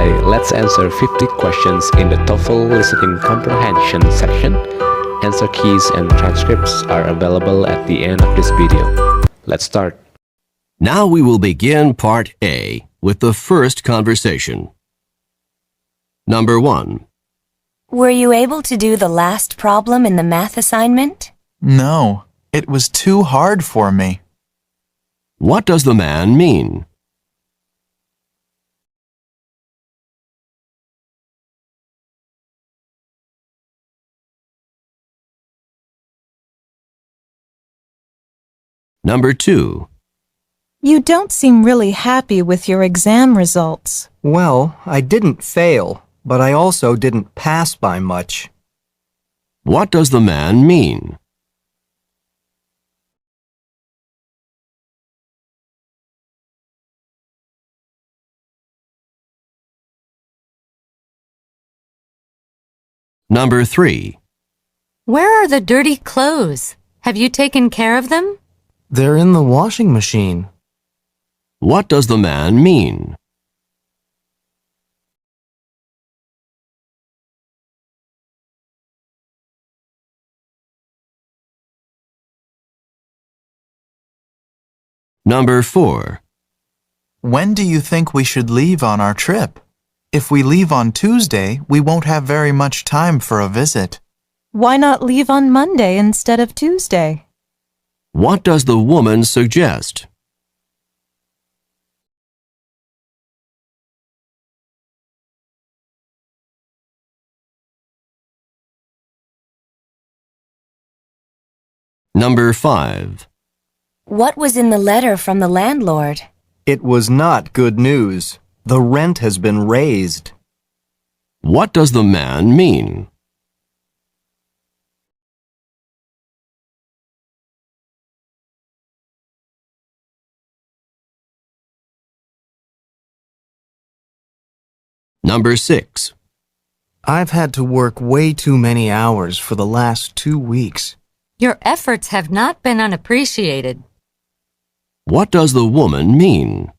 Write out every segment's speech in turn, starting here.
Hi, let's answer 50 questions in the TOEFL Listening Comprehension section. Answer keys and transcripts are available at the end of this video. Let's start. Now we will begin Part A with the first conversation. Number 1. Were you able to do the last problem in the math assignment? No, it was too hard for me. What does the man mean? Number 2. You don't seem really happy with your exam results. Well, I didn't fail, but I also didn't pass by much. What does the man mean? Number 3. Where are the dirty clothes? Have you taken care of them? They're in the washing machine. What does the man mean? Number 4. When do you think we should leave on our trip? If we leave on Tuesday, we won't have very much time for a visit. Why not leave on Monday instead of Tuesday? What does the woman suggest? Number 5. What was in the letter from the landlord? It was not good news. The rent has been raised. What does the man mean? Number 6. I've had to work way too many hours for the last 2 weeks. Your efforts have not been unappreciated. What does the woman mean?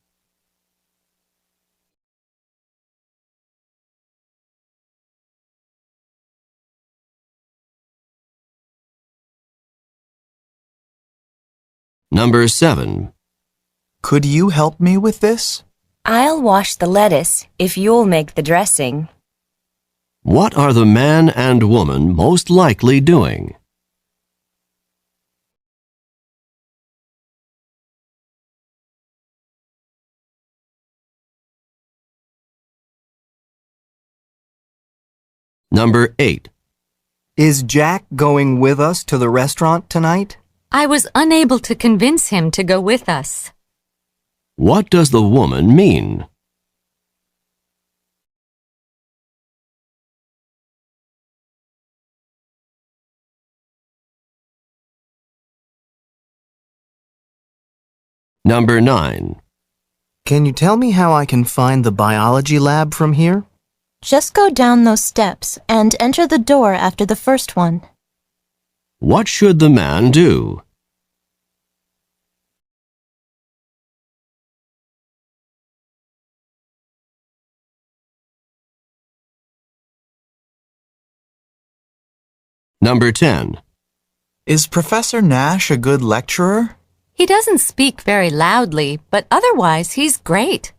Number 7. Could you help me with this? I'll wash the lettuce if you'll make the dressing. What are the man and woman most likely doing? Number 8. Is Jack going with us to the restaurant tonight? I was unable to convince him to go with us. What does the woman mean? Number 9. Can you tell me how I can find the biology lab from here? Just go down those steps and enter the door after the first one. What should the man do? Number 10. Is Professor Nash a good lecturer? He doesn't speak very loudly, but otherwise he's great.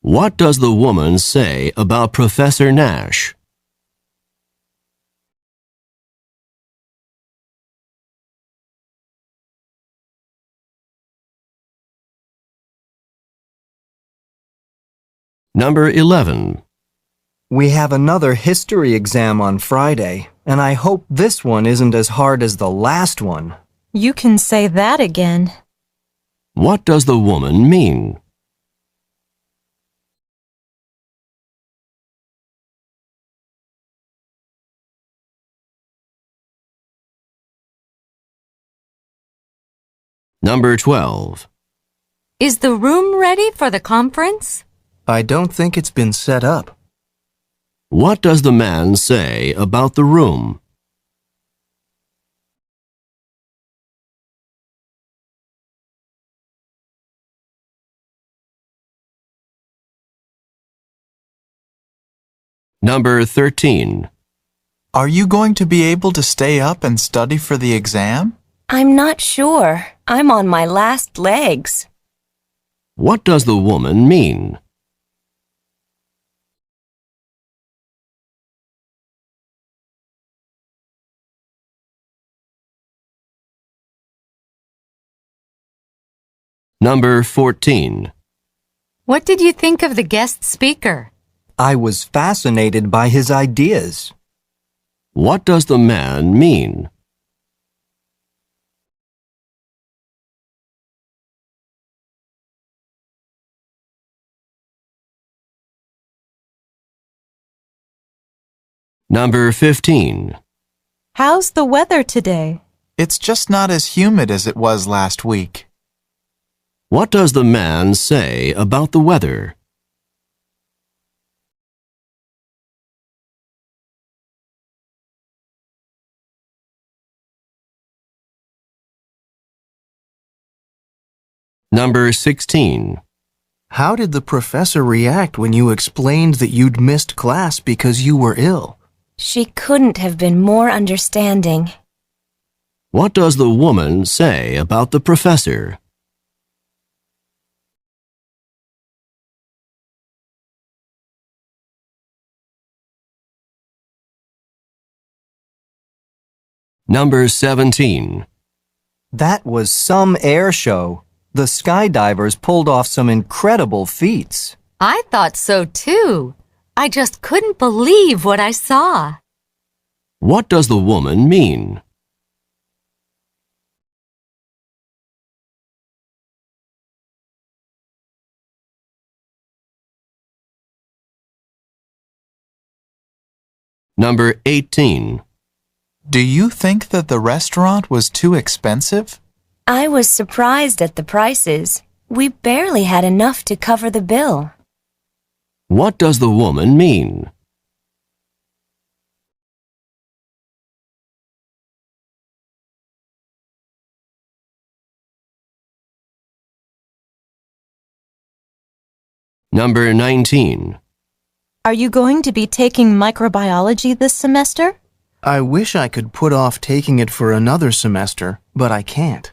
What does the woman say about Professor Nash? Number 11. We have another history exam on Friday, and I hope this one isn't as hard as the last one. You can say that again. What does the woman mean? Number 12. Is the room ready for the conference? I don't think it's been set up. What does the man say about the room? Number 13. Are you going to be able to stay up and study for the exam? I'm not sure. I'm on my last legs. What does the woman mean? Number 14. What did you think of the guest speaker? I was fascinated by his ideas. What does the man mean? Number 15. How's the weather today? It's just not as humid as it was last week. What does the man say about the weather? Number 16. How did the professor react when you explained that you'd missed class because you were ill? She couldn't have been more understanding. What does the woman say about the professor? Number 17. That was some air show. The skydivers pulled off some incredible feats. I thought so too. I just couldn't believe what I saw. What does the woman mean? Number 18. Do you think that the restaurant was too expensive? I was surprised at the prices. We barely had enough to cover the bill. What does the woman mean? Number 19. Are you going to be taking microbiology this semester? I wish I could put off taking it for another semester, but I can't.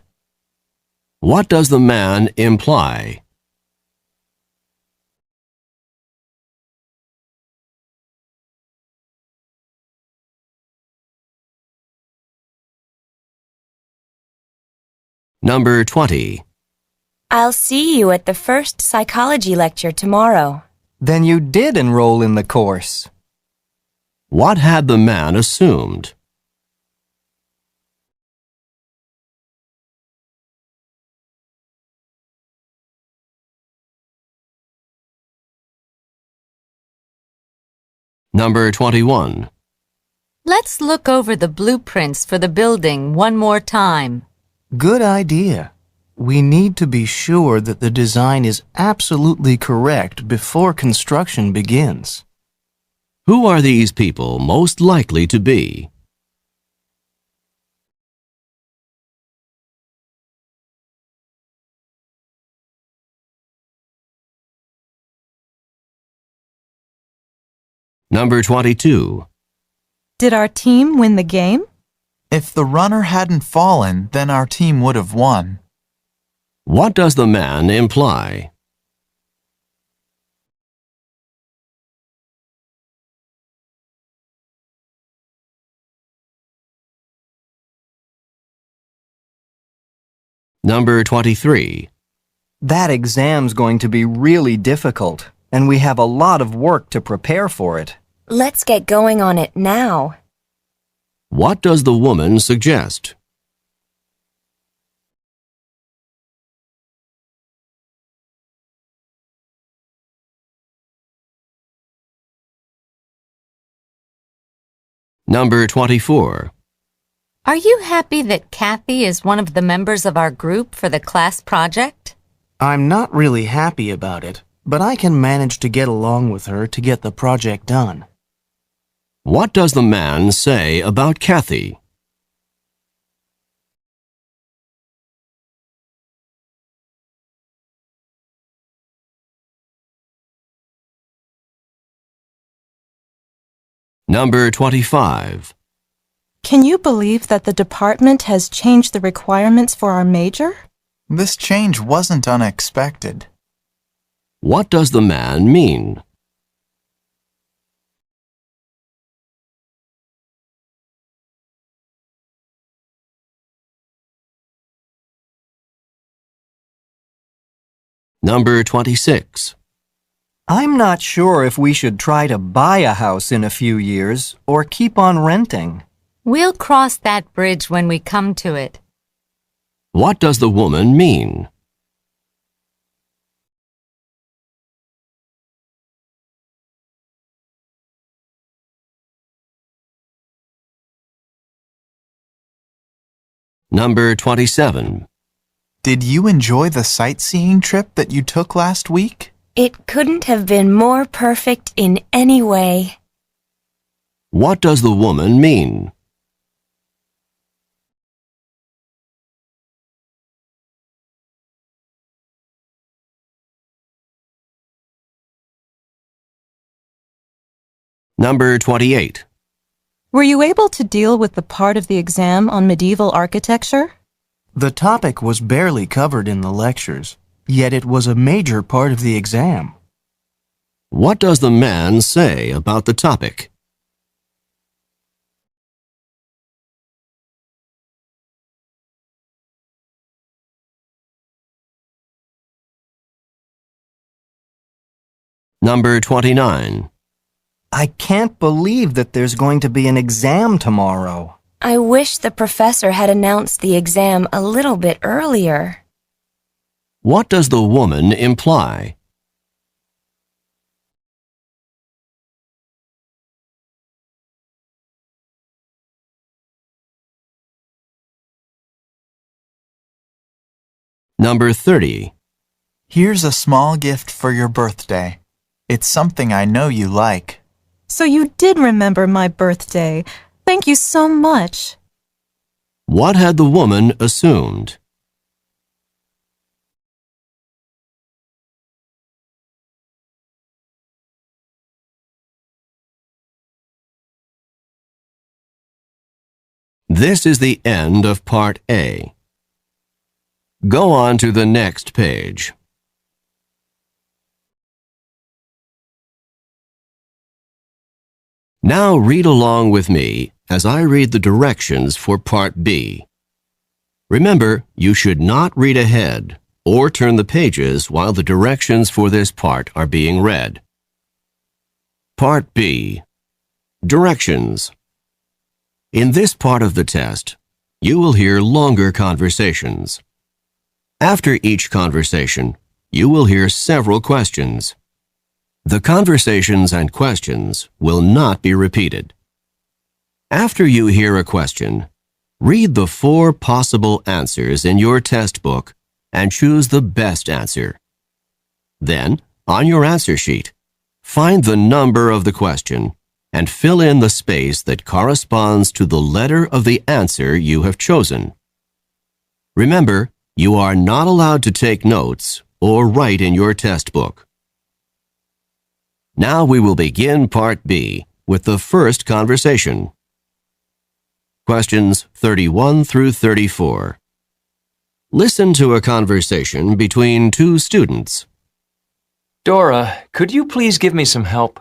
What does the man imply? Number 20. I'll see you at the first psychology lecture tomorrow. Then you did enroll in the course. What had the man assumed? Number 21. Let's look over the blueprints for the building one more time. Good idea. We need to be sure that the design is absolutely correct before construction begins. Who are these people most likely to be? Number 22. Did our team win the game? If the runner hadn't fallen, then our team would have won. What does the man imply? Number 23. That exam's going to be really difficult, and we have a lot of work to prepare for it. Let's get going on it now. What does the woman suggest? Number 24. Are you happy that Kathy is one of the members of our group for the class project? I'm not really happy about it, but I can manage to get along with her to get the project done. What does the man say about Kathy? Number 25. Can you believe that the department has changed the requirements for our major? This change wasn't unexpected. What does the man mean? Number 26. I'm not sure if we should try to buy a house in a few years or keep on renting. We'll cross that bridge when we come to it. What does the woman mean? Number 27. Did you enjoy the sightseeing trip that you took last week? It couldn't have been more perfect in any way. What does the woman mean? Number 28. Were you able to deal with the part of the exam on medieval architecture? The topic was barely covered in the lectures, yet it was a major part of the exam. What does the man say about the topic? Number 29. I can't believe that there's going to be an exam tomorrow. I wish the professor had announced the exam a little bit earlier. What does the woman imply? Number 30. Here's a small gift for your birthday. It's something I know you like. So you did remember my birthday. Thank you so much. What had the woman assumed? This is the end of Part A. Go on to the next page. Now read along with me as I read the directions for Part B. Remember, you should not read ahead or turn the pages while the directions for this part are being read. Part B. Directions. In this part of the test, you will hear longer conversations. After each conversation, you will hear several questions. The conversations and questions will not be repeated. After you hear a question, read the 4 possible answers in your test book and choose the best answer. Then, on your answer sheet, find the number of the question and fill in the space that corresponds to the letter of the answer you have chosen. Remember, you are not allowed to take notes or write in your test book. Now we will begin Part B with the first conversation. Questions 31 through 34. Listen to a conversation between 2 students. Dora, could you please give me some help?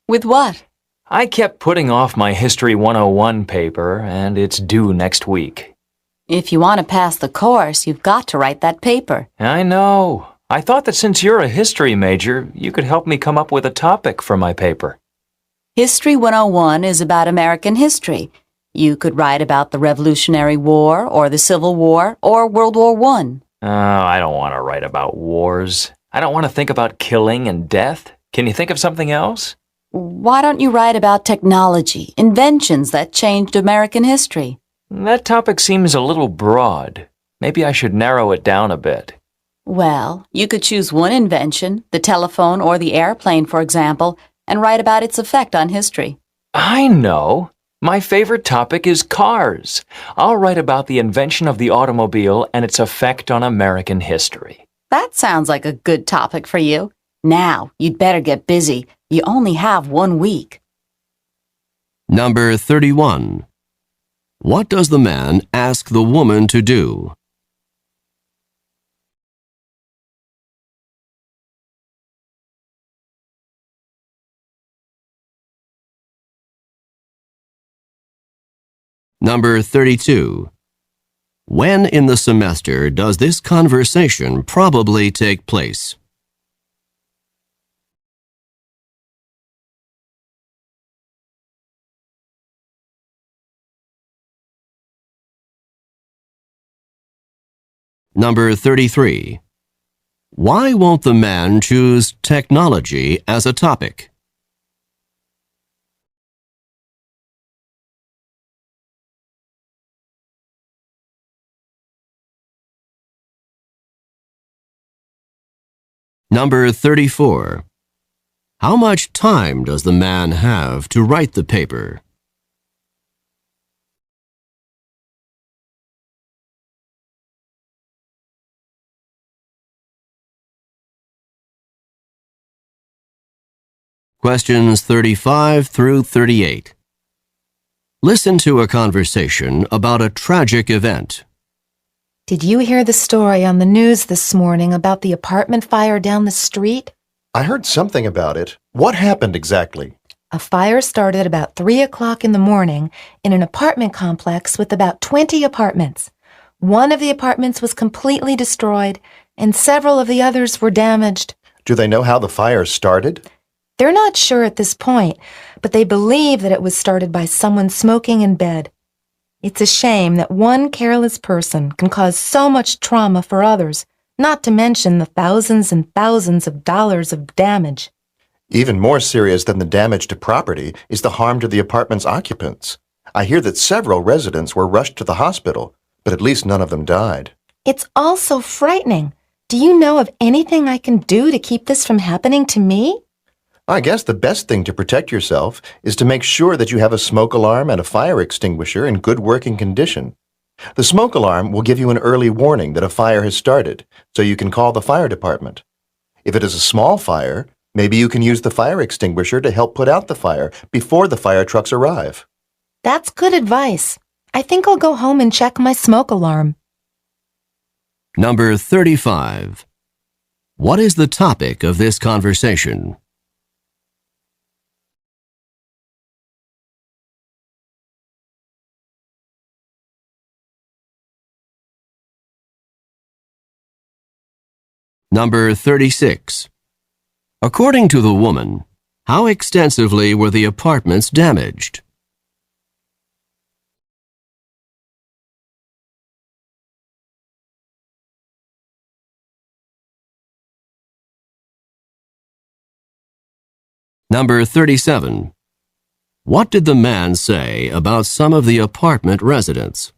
With what? I kept putting off my History 101 paper, and it's due next week. If you want to pass the course, you've got to write that paper. I know. I thought that since you're a history major, you could help me come up with a topic for my paper. History 101 is about American history. You could write about the Revolutionary War or the Civil War or World War I. Oh, I don't want to write about wars. I don't want to think about killing and death. Can you think of something else? Why don't you write about technology, inventions that changed American history? That topic seems a little broad. Maybe I should narrow it down a bit. Well, you could choose one invention, the telephone or the airplane, for example, and write about its effect on history. I know. My favorite topic is cars. I'll write about the invention of the automobile and its effect on American history. That sounds like a good topic for you. Now, you'd better get busy. You only have 1 week. Number 31. What does the man ask the woman to do? Number 32. When in the semester does this conversation probably take place? Number 33. Why won't the man choose technology as a topic? Number 34. How much time does the man have to write the paper? Questions 35 through 38. Listen to a conversation about a tragic event. Did you hear the story on the news this morning about the apartment fire down the street? I heard something about it. What happened exactly? A fire started about 3 o'clock in the morning in an apartment complex with about 20 apartments. One of the apartments was completely destroyed, and several of the others were damaged. Do they know how the fire started? They're not sure at this point, but they believe that it was started by someone smoking in bed. It's a shame that one careless person can cause so much trauma for others, not to mention the thousands and thousands of dollars of damage. Even more serious than the damage to property is the harm to the apartment's occupants. I hear that several residents were rushed to the hospital, but at least none of them died. It's all so frightening. Do you know of anything I can do to keep this from happening to me? I guess the best thing to protect yourself is to make sure that you have a smoke alarm and a fire extinguisher in good working condition. The smoke alarm will give you an early warning that a fire has started, so you can call the fire department. If it is a small fire, maybe you can use the fire extinguisher to help put out the fire before the fire trucks arrive. That's good advice. I think I'll go home and check my smoke alarm. Number 35. What is the topic of this conversation? Number 36. According to the woman, how extensively were the apartments damaged? Number 37. What did the man say about some of the apartment residents?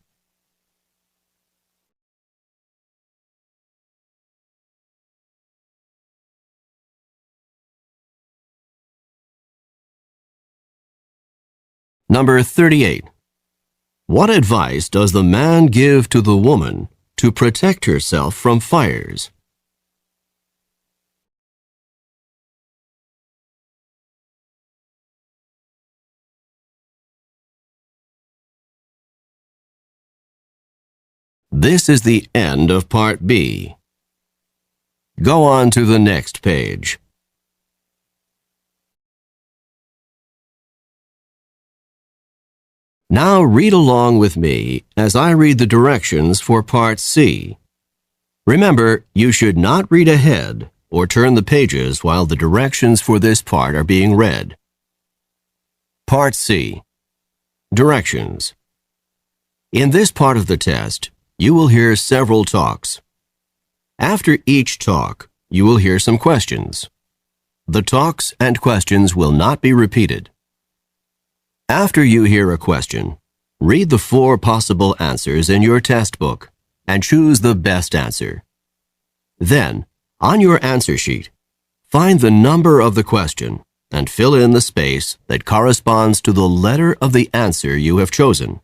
Number 38. What advice does the man give to the woman to protect herself from fires? This is the end of Part B. Go on to the next page. Now read along with me as I read the directions for Part C. Remember, you should not read ahead or turn the pages while the directions for this part are being read. Part C. Directions. In this part of the test, you will hear several talks. After each talk, you will hear some questions. The talks and questions will not be repeated. After you hear a question, read the 4 possible answers in your test book and choose the best answer. Then, on your answer sheet, find the number of the question and fill in the space that corresponds to the letter of the answer you have chosen.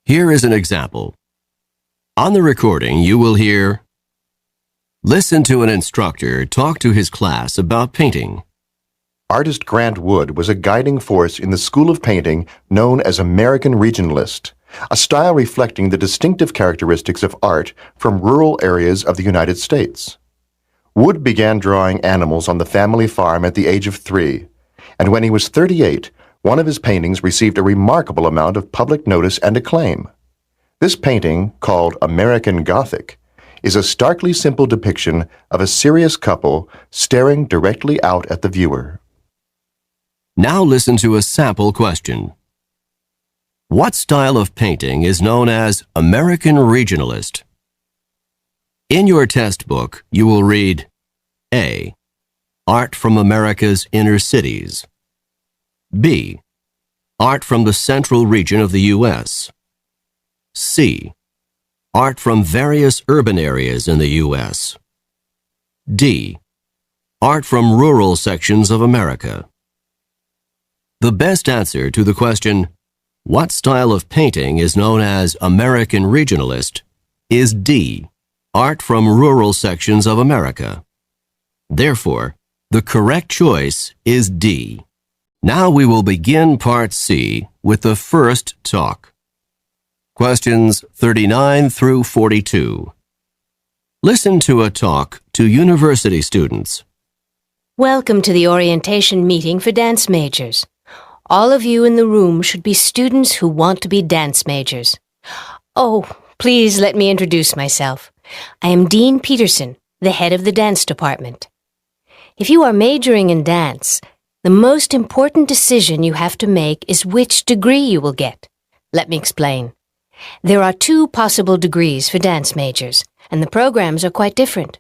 Here is an example. On the recording, you will hear, "Listen to an instructor talk to his class about painting." artist Grant Wood was a guiding force in the school of painting known as American Regionalist, a style reflecting the distinctive characteristics of art from rural areas of the United States. Wood began drawing animals on the family farm at the age of 3, and when he was 38, one of his paintings received a remarkable amount of public notice and acclaim. This painting, called American Gothic, is a starkly simple depiction of a serious couple staring directly out at the viewer. Now listen to a sample question. What style of painting is known as American Regionalist? In your test book, you will read A. Art from America's inner cities. B. Art from the central region of the U.S. C. Art from various urban areas in the U.S. D. Art from rural sections of America. The best answer to the question, what style of painting is known as American Regionalist, is D. Art from rural sections of America. Therefore, the correct choice is D. Now we will begin Part C with the first talk. Questions 39 through 42. Listen to a talk to university students. Welcome to the orientation meeting for dance majors. All of you in the room should be students who want to be dance majors. Oh, please let me introduce myself. I am Dean Peterson, the head of the dance department. If you are majoring in dance, the most important decision you have to make is which degree you will get. Let me explain. There are 2 possible degrees for dance majors, and the programs are quite different.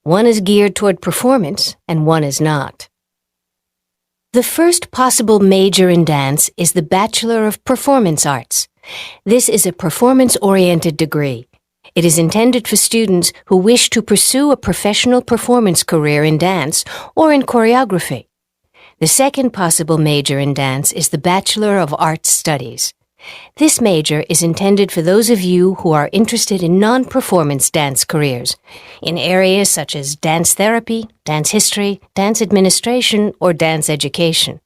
One is geared toward performance, and one is not. The first possible major in dance is the Bachelor of Performance Arts. This is a performance-oriented degree. It is intended for students who wish to pursue a professional performance career in dance or in choreography. The second possible major in dance is the Bachelor of Arts Studies. This major is intended for those of you who are interested in non-performance dance careers, in areas such as dance therapy, dance history, dance administration, or dance education.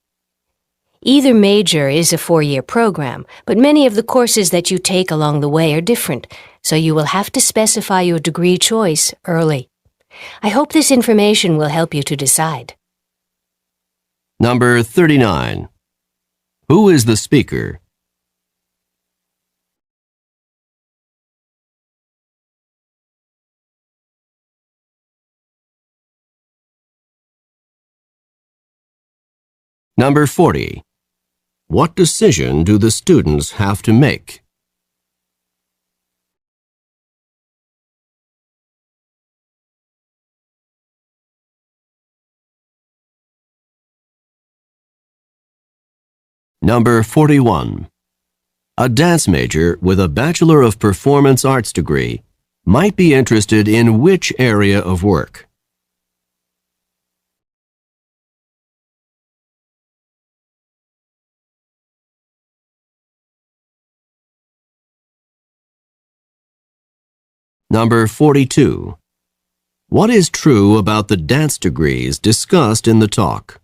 Either major is a 4-year program, but many of the courses that you take along the way are different, so you will have to specify your degree choice early. I hope this information will help you to decide. Number 39. Who is the speaker? Number 40. What decision do the students have to make? Number 41. A dance major with a Bachelor of Performance Arts degree might be interested in which area of work? Number 42. What is true about the dance degrees discussed in the talk?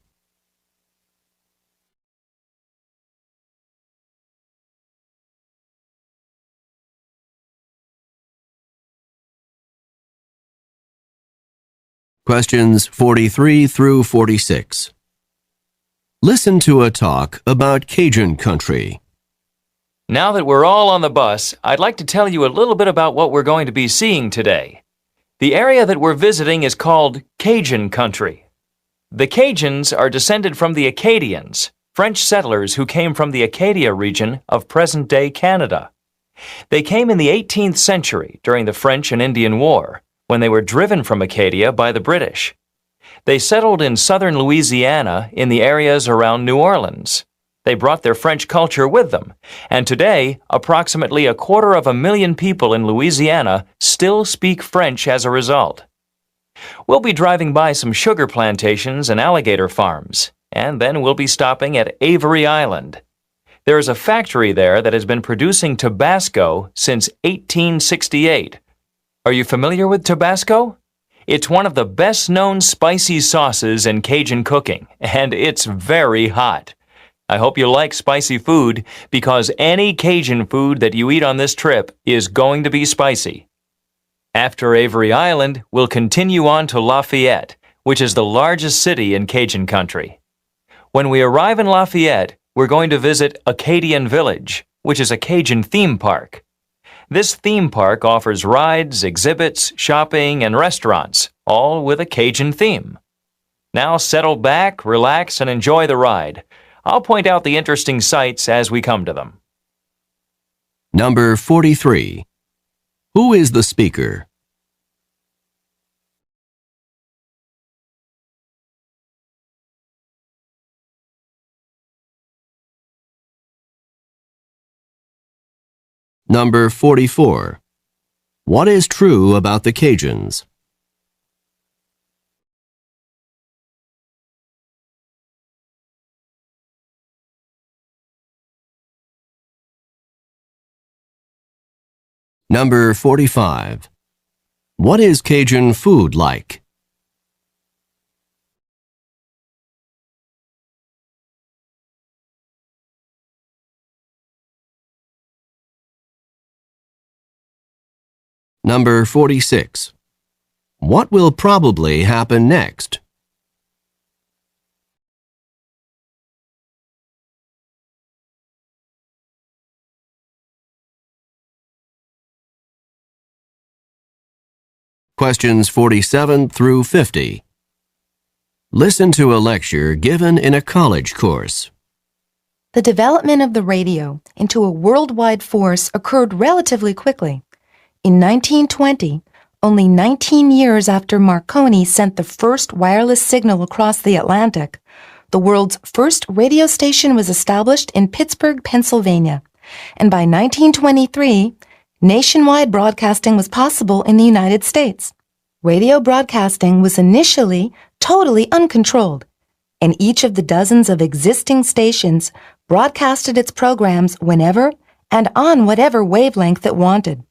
Questions 43 through 46. Listen to a talk about Cajun country. Now that we're all on the bus, I'd like to tell you a little bit about what we're going to be seeing today. The area that we're visiting is called Cajun country. The Cajuns are descended from the Acadians, French settlers who came from the Acadia region of present-day Canada. They came in the 18th century during the French and Indian War, when they were driven from Acadia by the British. They settled in southern Louisiana in the areas around New Orleans. They brought their French culture with them, and today, approximately 250,000 people in Louisiana still speak French as a result. We'll be driving by some sugar plantations and alligator farms, and then we'll be stopping at Avery Island. There is a factory there that has been producing Tabasco since 1868. Are you familiar with Tabasco? It's one of the best-known spicy sauces in Cajun cooking, and it's very hot. I hope you like spicy food because any Cajun food that you eat on this trip is going to be spicy. After Avery Island, we'll continue on to Lafayette, which is the largest city in Cajun country. When we arrive in Lafayette, we're going to visit Acadian Village, which is a Cajun theme park. This theme park offers rides, exhibits, shopping, and restaurants, all with a Cajun theme. Now settle back, relax, and enjoy the ride. I'll point out the interesting sights as we come to them. Number 43. Who is the speaker? Number 44. What is true about the Cajuns? Number 45. What is Cajun food like? Number 46. What will probably happen next? Questions 47 through 50. Listen to a lecture given in a college course. The development of the radio into a worldwide force occurred relatively quickly. In 1920, only 19 years after Marconi sent the first wireless signal across the Atlantic, the world's first radio station was established in Pittsburgh, Pennsylvania, and by 1923, nationwide broadcasting was possible in the United States. Radio broadcasting was initially totally uncontrolled, and each of the dozens of existing stations broadcasted its programs whenever and on whatever wavelength it wanted.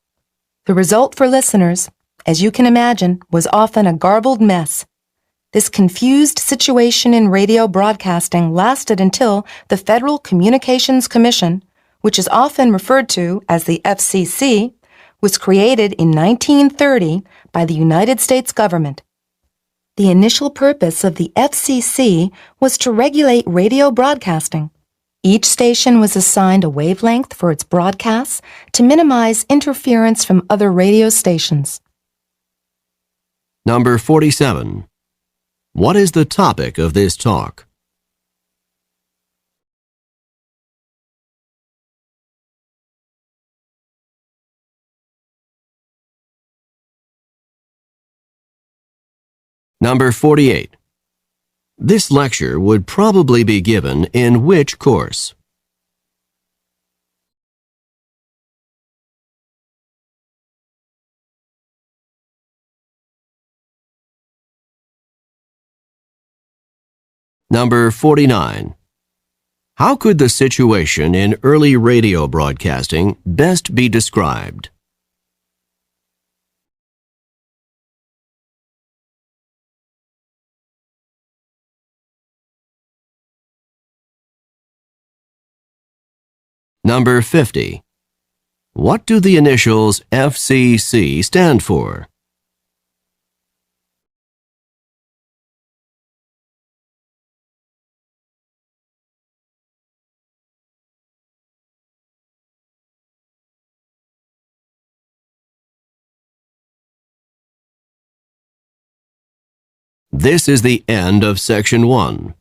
The result for listeners, as you can imagine, was often a garbled mess. This confused situation in radio broadcasting lasted until the Federal Communications Commission, which is often referred to as the FCC, was created in 1930 by the United States government. The initial purpose of the FCC was to regulate radio broadcasting. Each station was assigned a wavelength for its broadcasts to minimize interference from other radio stations. Number 47. What is the topic of this talk? Number 48. This lecture would probably be given in which course? Number 49. How could the situation in early radio broadcasting best be described? Number 50. What do the initials FCC stand for? This is the end of section 1.